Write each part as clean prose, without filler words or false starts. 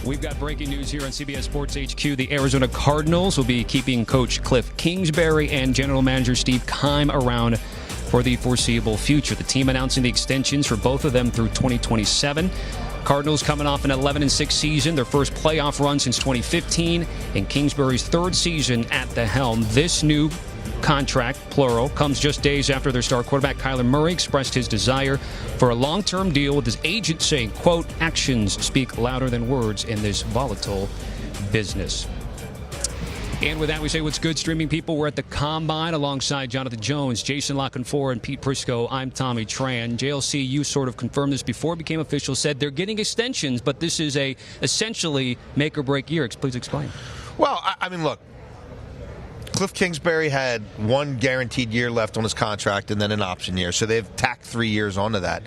We've got breaking news here on CBS Sports HQ. The Arizona Cardinals will be keeping coach Kliff Kingsbury and general manager Steve Keim around for the foreseeable future. The team announcing the extensions for both of them through 2027. Cardinals coming off an 11-6 season, their first playoff run since 2015, and Kingsbury's third season at the helm. This new contract, plural, comes just days after their star quarterback Kyler Murray expressed his desire for a long-term deal, with his agent saying, quote, "Actions speak louder than words in this volatile business." And with that, we say what's good, streaming people. We're at the Combine alongside Jonathan Jones, Jason Canfora, and Pete Prisco. I'm Tommy Tran. JLC, you sort of confirmed this before it became official, said they're getting extensions, but this is a essentially make-or-break year. Please explain. Well, I mean, look, Kliff Kingsbury had one guaranteed year left on his contract and then an option year, so they've tacked 3 years onto that.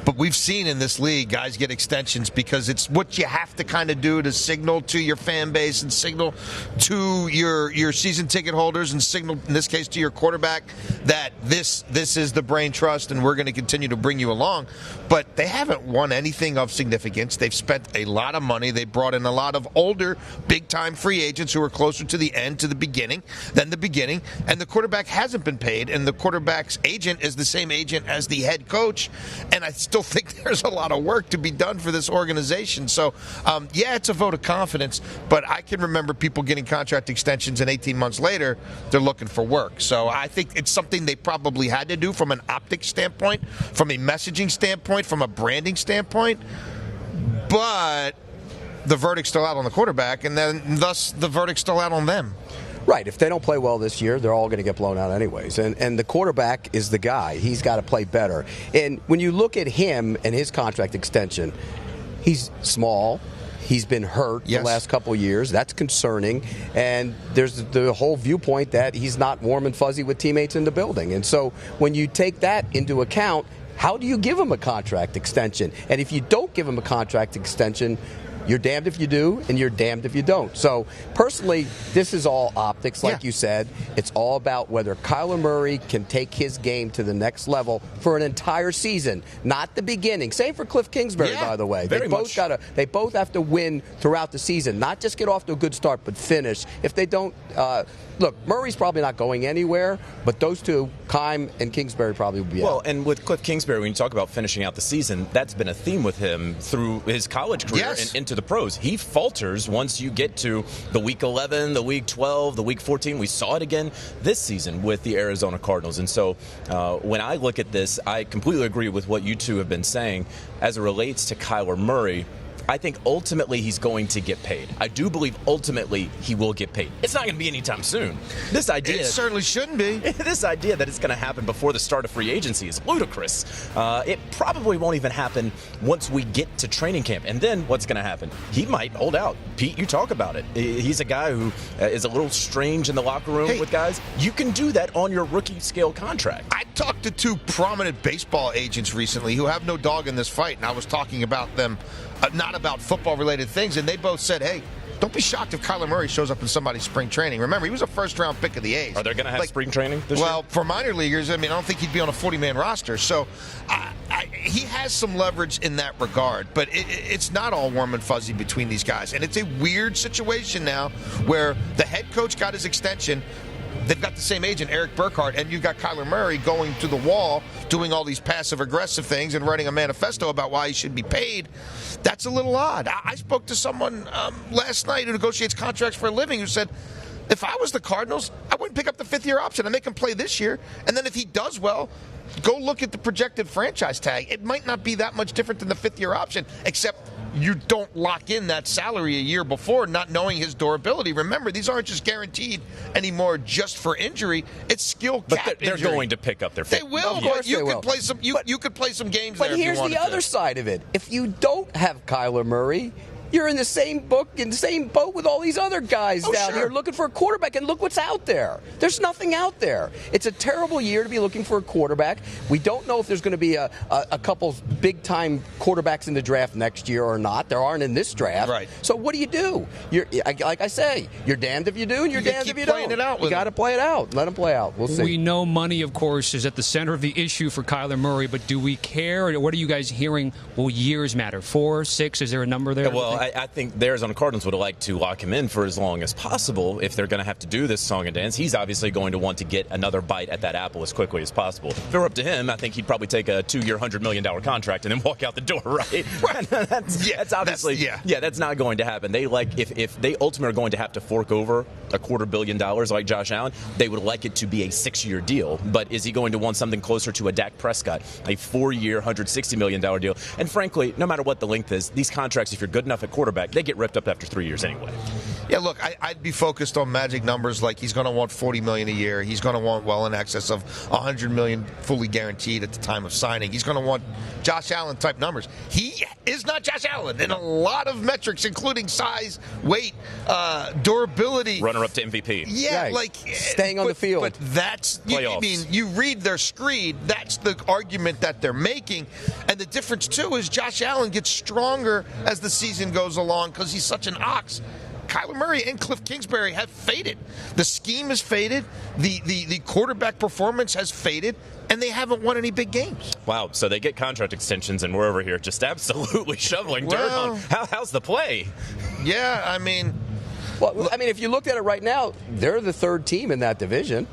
But we've seen in this league guys get extensions because it's what you have to kind of do to signal to your fan base and signal to your season ticket holders and signal, in this case, to your quarterback that this is the brain trust and we're going to continue to bring you along. But they haven't won anything of significance. They've spent a lot of money. They brought in a lot of older, big-time free agents who are closer to the end, to the beginning, than the beginning. And the quarterback hasn't been paid, and the quarterback's agent is the same agent as the head coach. And I still think there's a lot of work to be done for this organization. So, yeah, it's a vote of confidence, but I can remember people getting contract extensions, and 18 months later, they're looking for work. So I think it's something they probably had to do from an optics standpoint, from a messaging standpoint, from a branding standpoint. But the verdict's still out on the quarterback, and then thus the verdict's still out on them. Right. If they don't play well this year, they're all going to get blown out anyways. And the quarterback is the guy. He's got to play better. And when you look at him and his contract extension, he's small. He's been hurt the last couple of years. That's concerning. And there's the whole viewpoint that he's not warm and fuzzy with teammates in the building. And so when you take that into account, how do you give him a contract extension? And if you don't give him a contract extension, you're damned if you do, and you're damned if you don't. So, personally, this is all optics, like you said. It's all about whether Kyler Murray can take his game to the next level for an entire season, not the beginning. Same for Kliff Kingsbury, by the way. They both have to win throughout the season, not just get off to a good start, but finish. If they don't, look, Murray's probably not going anywhere, but those two, Keim and Kingsbury, probably will be out. Well, and with Kliff Kingsbury, when you talk about finishing out the season, that's been a theme with him through his college career and into the pros. He falters once you get to the week 11, the week 12, the week 14. We saw it again this season with the Arizona Cardinals. And so when I look at this, I completely agree with what you two have been saying as it relates to Kyler Murray. I think ultimately he's going to get paid. I do believe ultimately he will get paid. It's not going to be anytime soon. This idea, it certainly shouldn't be. This idea that it's going to happen before the start of free agency is ludicrous. It probably won't even happen once we get to training camp. And then what's going to happen? He might hold out. Pete, you talk about it. He's a guy who is a little strange in the locker room with guys. You can do that on your rookie scale contract. I talked to two prominent baseball agents recently who have no dog in this fight, and I was talking about them, not about football-related things, and they both said, hey, don't be shocked if Kyler Murray shows up in somebody's spring training. Remember, he was a first-round pick of the A's. Are they going to have spring training this year? Well, for minor leaguers, I mean, I don't think he'd be on a 40-man roster. So he has some leverage in that regard, but it's not all warm and fuzzy between these guys. And it's a weird situation now where the head coach got his extension. They've got the same agent, Eric Burkhart, and you've got Kyler Murray going to the wall, doing all these passive-aggressive things and writing a manifesto about why he should be paid. That's a little odd. I spoke to someone last night who negotiates contracts for a living who said, if I was the Cardinals, I wouldn't pick up the fifth-year option and make him play this year. And then if he does well, go look at the projected franchise tag. It might not be that much different than the fifth-year option, except you don't lock in that salary a year before, not knowing his durability. Remember, these aren't just guaranteed anymore just for injury. It's skill cap But they're going to pick up their They will. Of course you they could will. play some games But there if you here's wanted the other to. side of it. If you don't have Kyler Murray, You're in the same boat with all these other guys down here looking for a quarterback, and look what's out there. There's nothing out there. It's a terrible year to be looking for a quarterback. We don't know if there's going to be a couple big-time quarterbacks in the draft next year or not. There aren't in this draft. Right. So what do? Like I say, you're damned if you do, and you're damned if you don't. You got to play it out. Let them play out. We'll see. We know money, of course, is at the center of the issue for Kyler Murray, but do we care? Or what are you guys hearing? Will years matter? 4, 6? Is there a number there? Well, I think the Arizona Cardinals would like to lock him in for as long as possible. If they're going to have to do this song and dance, he's obviously going to want to get another bite at that apple as quickly as possible. If it were up to him, I think he'd probably take a 2-year, $100 million contract and then walk out the door, right? That's obviously, that's not going to happen. They if they ultimately are going to have to fork over $250 million like Josh Allen, they would like it to be a 6-year deal. But is he going to want something closer to a Dak Prescott, a 4-year, $160 million deal? And frankly, no matter what the length is, these contracts, if you're good enough at quarterback, they get ripped up after 3 years anyway. Yeah, look, I'd be focused on magic numbers like he's going to want $40 million a year. He's going to want well in excess of $100 million fully guaranteed at the time of signing. He's going to want Josh Allen type numbers. He is not Josh Allen in a lot of metrics, including size, weight, durability. Runner up to MVP. Yeah, like staying on the field. But that's you read their screed. That's the argument that they're making, and the difference too is Josh Allen gets stronger as the season goes along because he's such an ox. Kyler Murray and Kliff Kingsbury have faded. The scheme has faded. The quarterback performance has faded, and they haven't won any big games. Wow, so they get contract extensions, and we're over here just absolutely shoveling dirt on how's the play? Yeah, I mean... Well, if you looked at it right now, they're the third team in that division.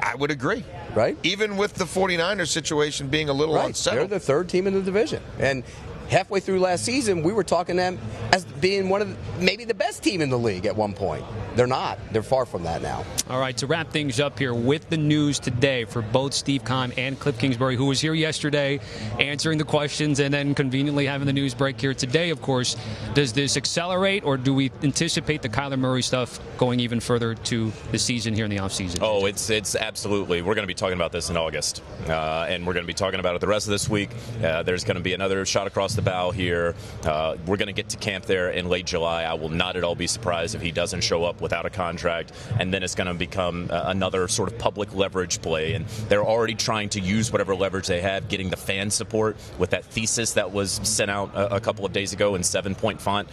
I would agree. Right? Even with the 49ers situation being a little unsettled. They're the third team in the division. And halfway through last season, we were talking them as being one of maybe the best team in the league at one point. They're not. They're far from that now. All right, to wrap things up here with the news today for both Steve Keim and Kliff Kingsbury, who was here yesterday answering the questions and then conveniently having the news break here today, of course. Does this accelerate, or do we anticipate the Kyler Murray stuff going even further to the season here in the offseason? Oh, it's absolutely. We're going to be talking about this in August, and we're going to be talking about it the rest of this week. There's going to be another shot across the bow here. We're going to get to camp there in late July. I will not at all be surprised if he doesn't show up without a contract, and then it's going to become another sort of public leverage play, and they're already trying to use whatever leverage they have, getting the fan support with that thesis that was sent out a couple of days ago in 7-point font.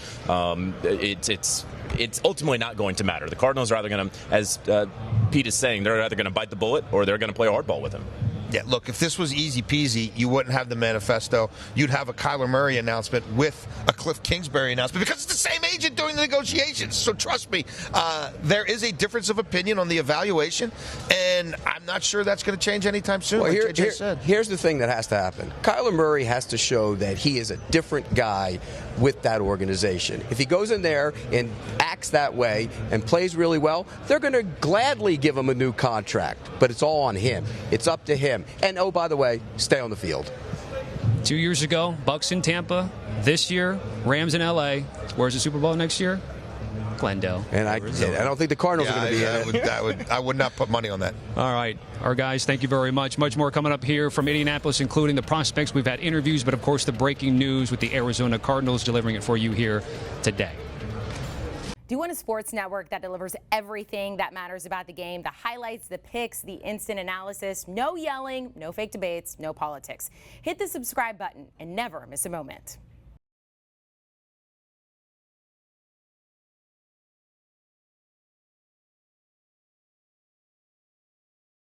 It's ultimately not going to matter. The Cardinals are either going to, as Pete is saying, they're either going to bite the bullet or they're going to play hardball with him. Yeah, look, if this was easy peasy, you wouldn't have the manifesto. You'd have a Kyler Murray announcement with a Kliff Kingsbury announcement because it's the same agent doing the negotiations. So trust me, there is a difference of opinion on the evaluation, and I'm not sure that's going to change anytime soon, well, like JJ said. Here's the thing that has to happen. Kyler Murray has to show that he is a different guy with that organization. If he goes in there and acts that way and plays really well, they're going to gladly give him a new contract. But it's all on him. It's up to him. And, oh, by the way, stay on the field. 2 years ago, Bucks in Tampa. This year, Rams in L.A. Where's the Super Bowl next year? Glendale. And I don't think the Cardinals are going to be in it. I would not put money on that. All right. Our guys, thank you very much. Much more coming up here from Indianapolis, including the prospects. We've had interviews, but, of course, the breaking news with the Arizona Cardinals, delivering it for you here today. Do you want a sports network that delivers everything that matters about the game? The highlights, the picks, the instant analysis, no yelling, no fake debates, no politics. Hit the subscribe button and never miss a moment.